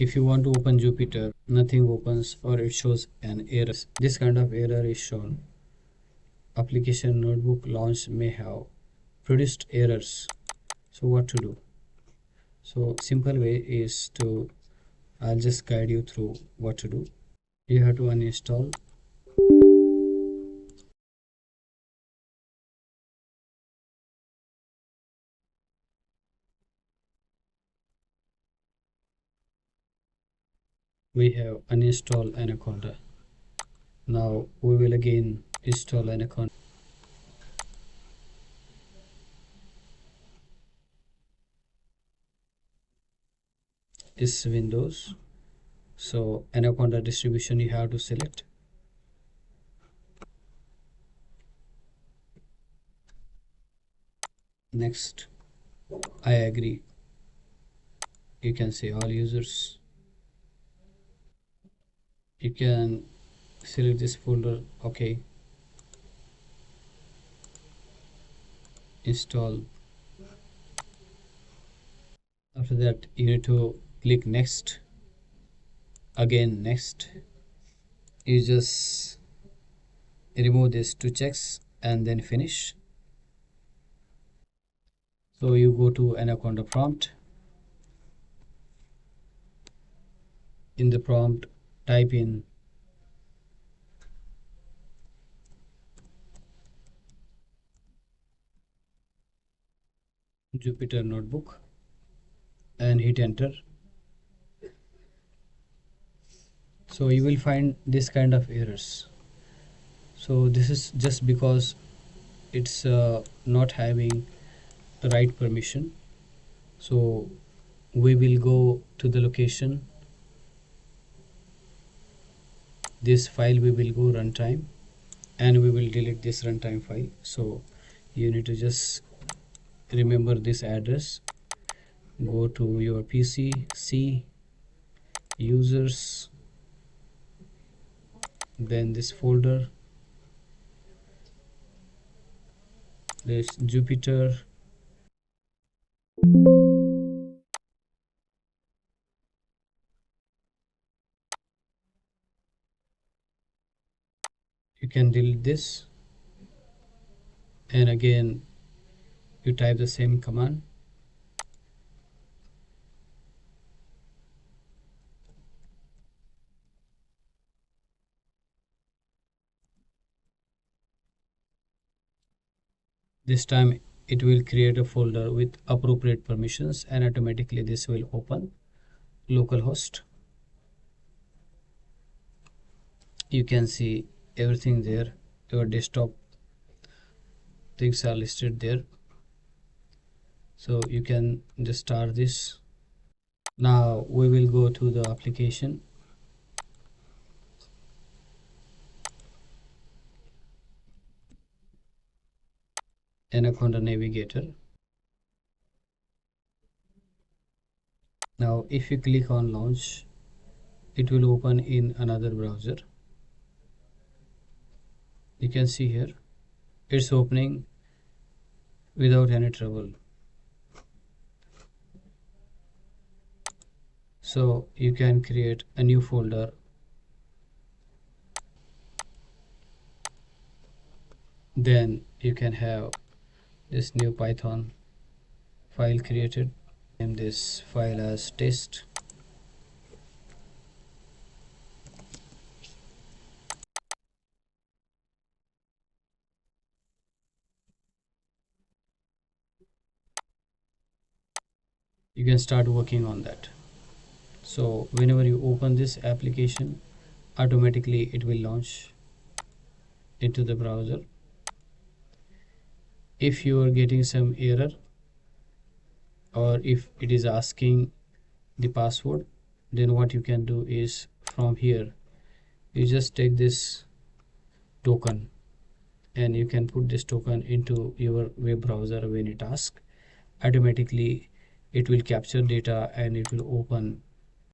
If you want to open Jupyter, nothing opens or it shows an error. This kind of error is shown. Application notebook launch may have produced errors. So what to do? So simple way is to, I'll just guide you through what to do. You have to uninstall. We have uninstalled Anaconda. Now we will again install Anaconda. This Windows. So Anaconda distribution you have to select. Next, I agree. You can say all users. You can select this folder. Okay. Install. After that, you need to click next. Again, next. You just remove these two checks and then finish. So you go to Anaconda prompt. In the prompt, type in Jupyter notebook and hit enter. So you will find this kind of errors. So this is just because it's not having the right permission. So we will go to the location. This file we will go runtime and we will delete this runtime file. So you need to just remember this address. Go to your PC, C, users, then this folder, this Jupyter. You can delete this and again you type the same command. This time it will create a folder with appropriate permissions and automatically this will open localhost. You can see everything there. Your desktop things are listed there. So you can just start this. Now we will go to the application. Anaconda Navigator. Now if you click on launch, it will open in another browser. You can see here it's opening without any trouble. So you can create a new folder. Then you can have this new Python file created. Name this file as test. You can start working on that. So whenever you open this application, automatically it will launch into the browser. If you are getting some error or if it is asking the password, then what you can do is from here you just take this token and you can put this token into your web browser. When it asks, automatically it will capture data and it will open